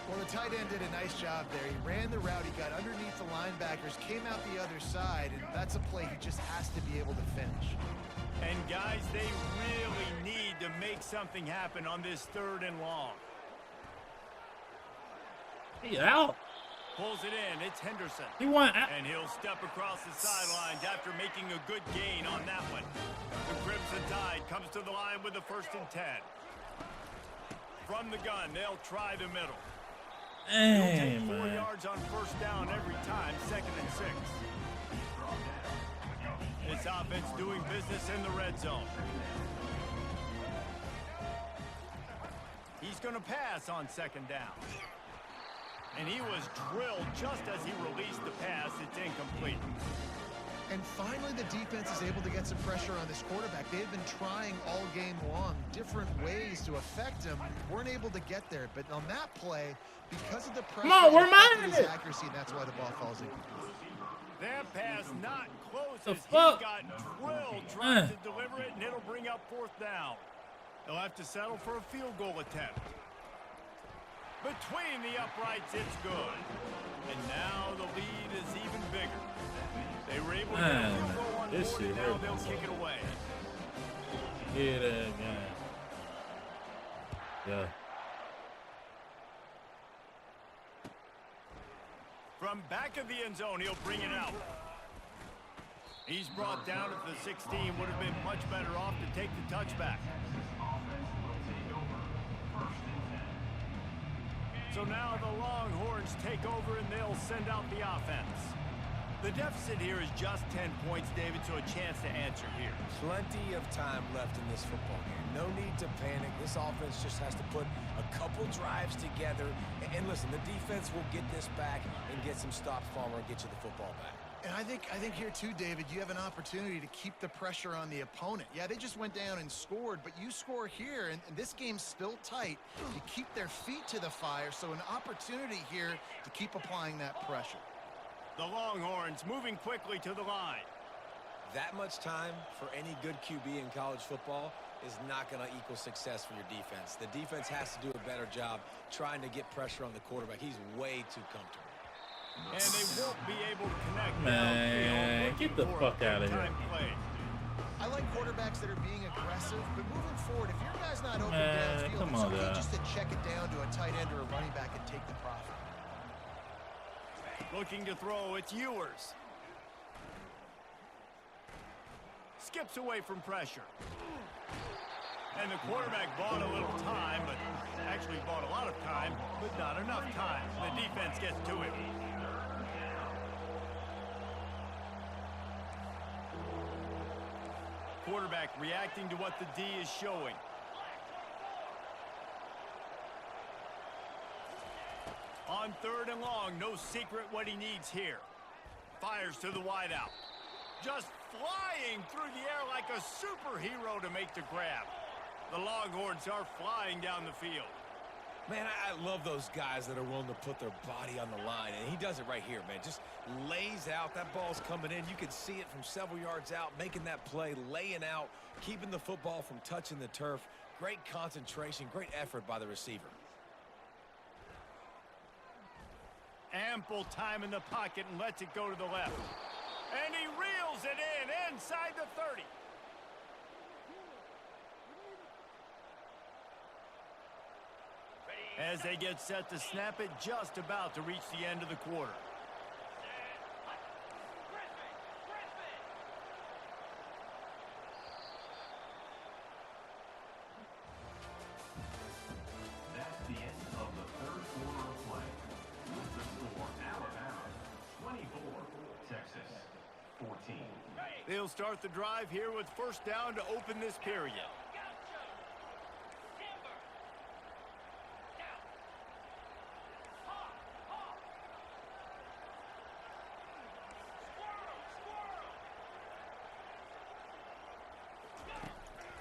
Well, the tight end did a nice job there. He ran the route. He got underneath the linebackers, came out the other side, and that's a play he just has to be able to finish. And guys, they really need to make something happen on this third and long. He out. Pulls it in. It's Henderson. He went out. And he'll step across the sidelines after making a good gain on that one. The Crimson Tide comes to the line with the 1st and 10. From the gun, they'll try the middle. He'll take Damn, 4 man. yards on first down every time, 2nd and 6. This offense doing business in the red zone. He's going to pass on 2nd down. And he was drilled just as he released the pass. It's incomplete. And finally, the defense is able to get some pressure on this quarterback. They've been trying all game long different ways to affect him. Weren't able to get there. But on that play, because of the pressure, on, it we're affected minding his it. accuracy, and that's why the ball falls incomplete. That pass not close The as fuck? he got drilled trying to deliver it, and it'll bring up 4th down. They'll have to settle for a field goal attempt. Between the uprights, it's good. And now the lead is even bigger. They were able to get a Man, field goal on this board, shit and now hurt they'll me. kick it away. Yeah, that guy. Yeah. From back of the end zone, he'll bring it out. He's brought down at the 16. Would have been much better off to take the touchback. So now the Longhorns take over and they'll send out the offense. The deficit here is just 10 points, David, so a chance to answer here. Plenty of time left in this football game. No need to panic. This offense just has to put a couple drives together. And listen, the defense will get this back and get some stops, Farmer, and get you the football back. And I think here too, David, you have an opportunity to keep the pressure on the opponent. Yeah, they just went down and scored, but you score here, and this game's still tight. You keep their feet to the fire, so an opportunity here to keep applying that pressure. The Longhorns moving quickly to the line. That much time for any good QB in college football is not going to equal success for your defense. The defense has to do a better job trying to get pressure on the quarterback. He's way too comfortable. And they won't be able to connect. Man, get the fuck out of here. I like quarterbacks that are being aggressive, but moving forward, if your guy's not open Man, downfield, come it's on, okay dad. just to check it down to a tight end or a running back and take the profit. Looking to throw, it's Ewers. Skips away from pressure. And the quarterback bought a little time, but actually bought a lot of time, but not enough time. The defense gets to him. Quarterback reacting to what the D is showing. On 3rd and long, no secret what he needs here. Fires to the wideout. Just flying through the air like a superhero to make the grab. The Longhorns are flying down the field. Man, I love those guys that are willing to put their body on the line, and he does it right here, man. Just lays out. That ball's coming in. You can see it from several yards out, making that play, laying out, keeping the football from touching the turf. Great concentration, great effort by the receiver. Ample time in the pocket and lets it go to the left. And he reels it in inside the 30. As they get set to snap it, just about to reach the end of the quarter. That's the end of the third quarter of play. With the score, Alabama 24, Texas 14. They'll start the drive here with first down to open this period.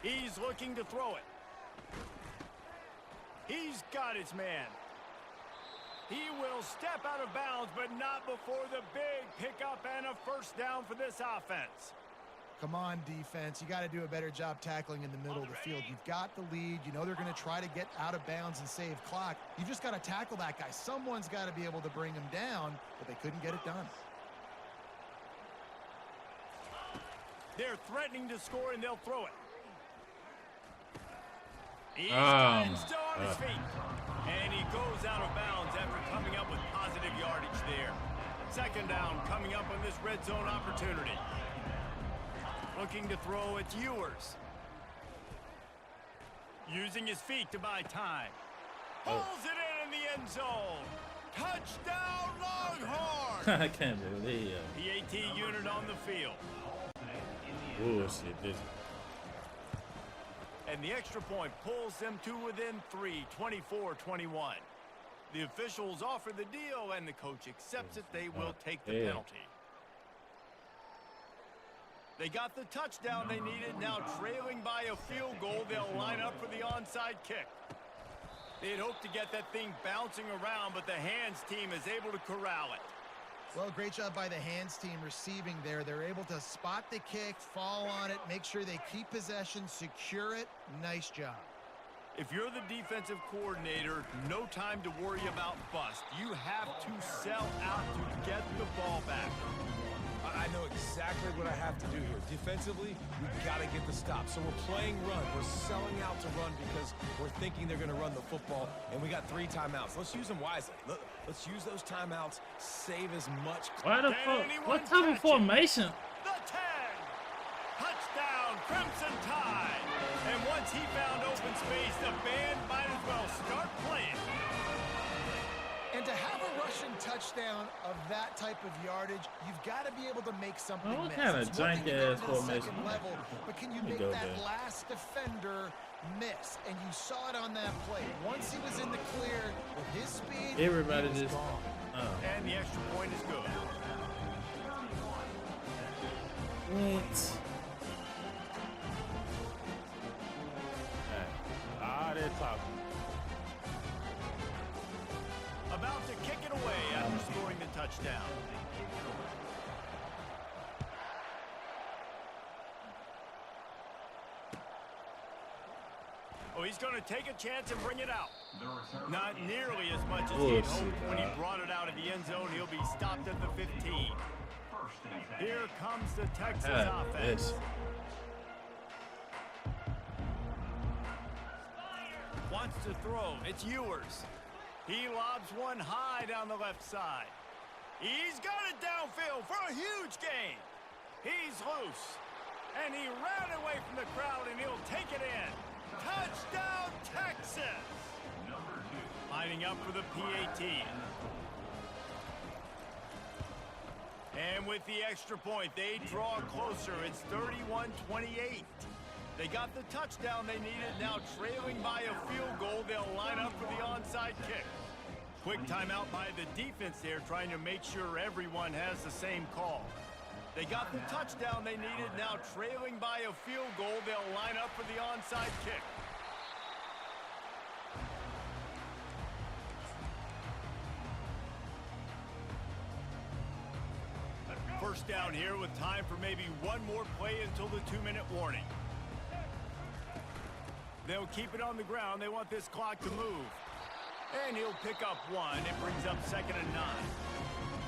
He's looking to throw it. He's got his man. He will step out of bounds, but not before the big pickup and a first down for this offense. Come on, defense. You got to do a better job tackling in the middle of the field. You've got the lead. You know they're going to try to get out of bounds and save clock. You just got to tackle that guy. Someone's got to be able to bring him down, but they couldn't get it done. They're threatening to score, and they'll throw it. He's still on his feet. And he goes out of bounds after coming up with positive yardage there. Second down coming up on this red zone opportunity. Looking to throw, it's Ewers. Using his feet to buy time. Pulls it in the end zone. Touchdown, Longhorn! I can't believe it. PAT unit on the field. Bullshit, this. And the extra point pulls them to within 3, 24-21. The officials offer the deal, and the coach accepts it. They will take the penalty. They got the touchdown they needed. Now trailing by a field goal, they'll line up for the onside kick. They'd hoped to get that thing bouncing around, but the hands team is able to corral it. Well, great job by the hands team receiving there. They're able to spot the kick, fall on it, make sure they keep possession, secure it. Nice job. If you're the defensive coordinator, no time to worry about bust. You have to sell out to get the ball back. I know exactly what I have to do here. Defensively, we've got to get the stop. So we're playing run. We're selling out to run because we're thinking they're going to run the football, and we got 3 timeouts. Let's use them wisely. Let's use those timeouts, save as much. Why the fuck? What type of formation? The 10. Touchdown, Crimson Tide. And once he found open space, the band might as well start playing. And to have a rushing touchdown of that type of yardage, you've got to be able to make something Oh, what miss. kind of It's one thing to get jank-ass to the formation? second level, but can you Let me make go that there. last defender miss? And you saw it on that play. Once he was in the clear with his speed, Everybody he was just. gone. Oh. And the extra point is good. What? They're talking. About to kick it away after scoring the touchdown. Oh, he's going to take a chance and bring it out. The return Not is nearly as much as Oh, he'd hoped when he shit. brought it out of the end zone. He'll be stopped at the 15. first and 10. Here comes the Texas God, offense. this. Wants to throw. It's Ewers. He lobs one high down the left side. He's got it downfield for a huge gain. He's loose. And he ran away from the crowd, and he'll take it in. Touchdown, Texas! Number 2. Lining up for the PAT. And with the extra point, they draw closer. It's 31-28. They got the touchdown they needed. Now trailing by a field goal, they'll line up for the onside kick. Quick timeout by the defense there, trying to make sure everyone has the same call. They got the touchdown they needed. Now trailing by a field goal, they'll line up for the onside kick. First down here with time for maybe one more play until the 2-minute warning. They'll keep it on the ground. They want this clock to move. And he'll pick up one. It brings up 2nd and 9.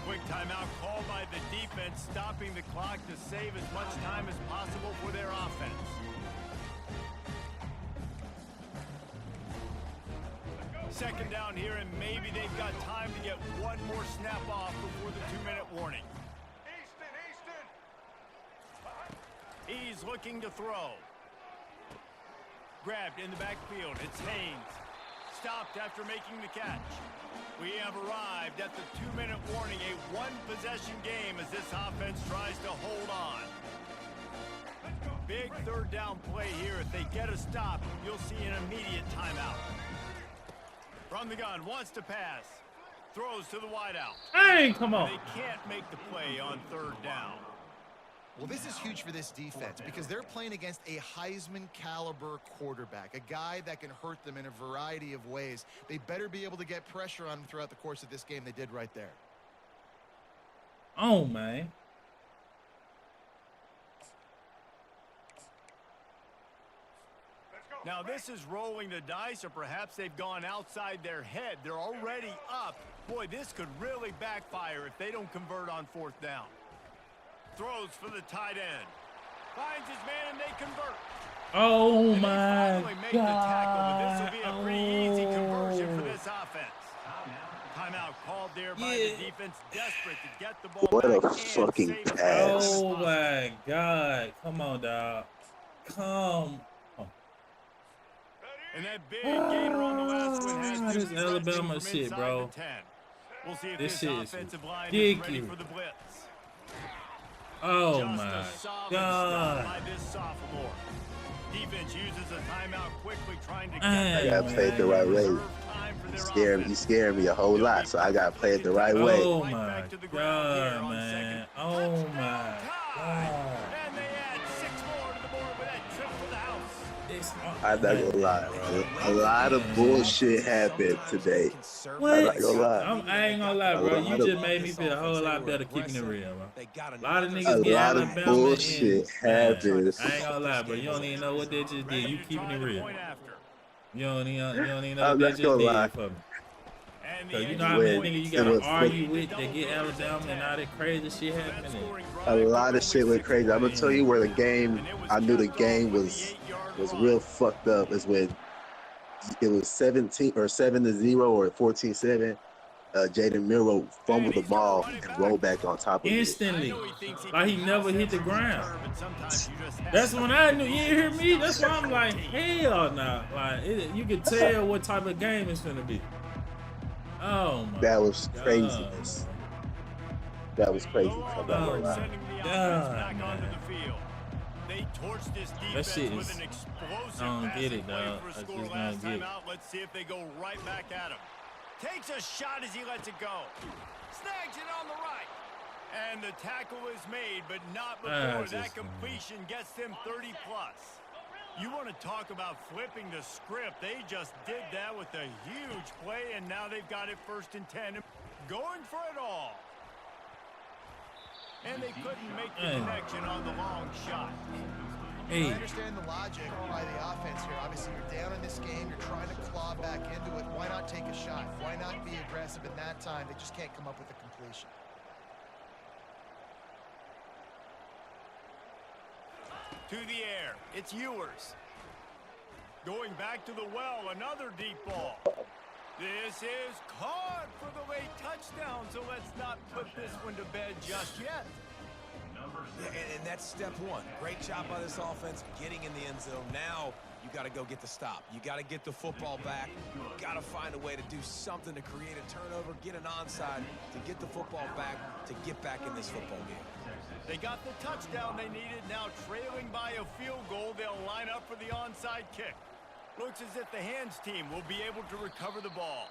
Quick timeout called by the defense, stopping the clock to save as much time as possible for their offense. Second down here, and maybe they've got time to get one more snap off before the 2-minute warning. He's looking to throw. Grabbed in the backfield. It's Haynes. Stopped after making the catch. We have arrived at the 2-minute warning, a one-possession game as this offense tries to hold on. Big third down play here. If they get a stop, you'll see an immediate timeout. From the gun, wants to pass. Throws to the wideout. Hey, come on. They can't make the play on 3rd down. Well, this is huge for this defense because they're playing against a Heisman caliber quarterback, a guy that can hurt them in a variety of ways. They better be able to get pressure on him throughout the course of this game. They did right there. Oh, man. Now this is rolling the dice, or perhaps they've gone outside their head. They're already up. Boy, this could really backfire if they don't convert on 4th down. Throws for the tight end. Finds his man and they convert. Oh, And they my finally make the tackle, but this will be a pretty easy conversion for God. this offense. Timeout called there by the defense, desperate to get the ball What back a and fucking save it. pass. Oh, my God. Come on, dog. Come. And that big gainer on the last one has Ah, two this Alabama stretching from shit, inside bro. the 10. We'll see if This this shit is offensive line is ready ridiculous. for the blitz. Oh, Just my a solid God. stop by this sophomore. Defense uses a timeout quickly, trying to get I that gotta play it the reserve right way. time for their You offense. scared me a whole lot, so I gotta play it the right way. Oh, Right my back to the ground here God, on man. second. Oh, Touchdown my tie. God. And they add 6 more to the board with that trip to the house. It's, I'm not gonna lie, bro. A lot of bullshit happened today. What? I'm not gonna lie. I ain't gonna lie, bro. A You lot of- just made me feel a whole lot better keeping it real, bro. They got A lot of another niggas A get lot of Alabama bullshit in. happened. I ain't gonna lie, bro. You don't even know what they just did. Ready You to keeping try it the real. point after. You don't even know I'm what they not just gonna lie. did for me. And So the you know how many When niggas you it gotta was- argue with to get Alabama and all that crazy shit that happening. scoring drive A lot took of shit only went 6 crazy. I'm gonna tell you where the game, and it was I knew the capped off game with was the 8-yard was run. real fucked up. Is when it was 17 or 7-0 or 14-7. Jaden Miro fumbled the ball and rolled back on top of it. Instantly. I know he thinks he Like he can never pass hit the that ground. curve, but sometimes you just have That's to. when I knew. You ain't hear me? That's why I'm like, hell nah. Like, you can tell what type of game it's finna be. Oh my That was God. craziness. That was crazy. The I'm not gonna Longhorns lie. sending the God, offense back onto man. the field. They torched this That defense shit with is- an explosive I don't get passing it, play dog. for a I score just last don't time get it. out. Let's see if they go right back at him. Takes a shot as he lets it go. Snags it on the right. And the tackle is made, but not before that just- completion gets them 30 plus. You want to talk about flipping the script. They just did that with a huge play, and now they've got it 1st and 10. Going for it all. And they couldn't make the connection on the long shot. I Hey, understand the logic by the offense here. Obviously, you're down in this game. You're trying to claw back into it. Why not take a shot? Why not be aggressive in that time? They just can't come up with a completion. To the air. It's Ewers. Going back to the well. Another deep ball. This is caught for the late touchdown, so let's not put this one to bed just yet. Yeah, and that's step one. Great job by this offense getting in the end zone. Now you got to go get the stop. You got to get the football back. You got to find a way to do something to create a turnover, get an onside, to get the football back, to get back in this football game. They got the touchdown they needed. Now trailing by a field goal, they'll line up for the onside kick. Looks as if the hands team will be able to recover the ball.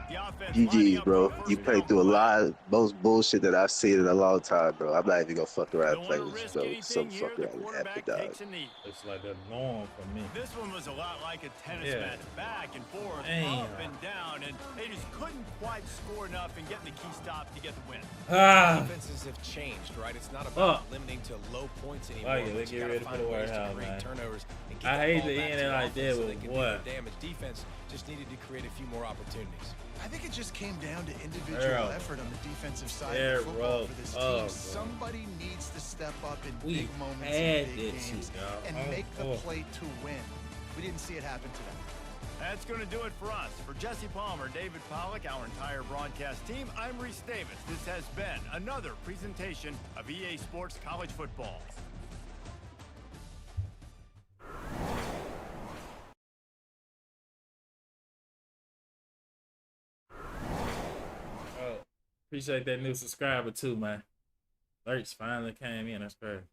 The offense lining GG's, up bro. for the You first played down through a play. lot of most bullshit that I've seen in a long time, bro. I'm not even gonna fuck around and Don't play want to with you, risk bro. anything Some here. fuck The around and happen, quarterback dog. takes a knee. it's like the norm for me. This one was a lot like a tennis Yeah. match, back and forth, Damn. up and down, and they just couldn't quite score enough and get the key stop to get the win. Ah, Defenses have changed, right? It's not about Fuck. limiting to low points anymore. Like it, but let's you get gotta ready for find the ways to warehouse, create man. turnovers and get I the hate ball to back end to it the like offense that, so but they can do what? their damage. Defense just needed to create a few more opportunities. I think it just came down to individual Terrible. effort on the defensive side of the football Terrible. for this team. Oh, bro. Somebody needs to step up in We big moments had and big that shit, games dog. and Oh, make the oh. play to win. We didn't see it happen today. That's going to do it for us. For Jesse Palmer, David Pollack, our entire broadcast team, I'm Reese Davis. This has been another presentation of EA Sports College Football. Oh, appreciate that new subscriber too, man. Lurch finally came in. That's crazy.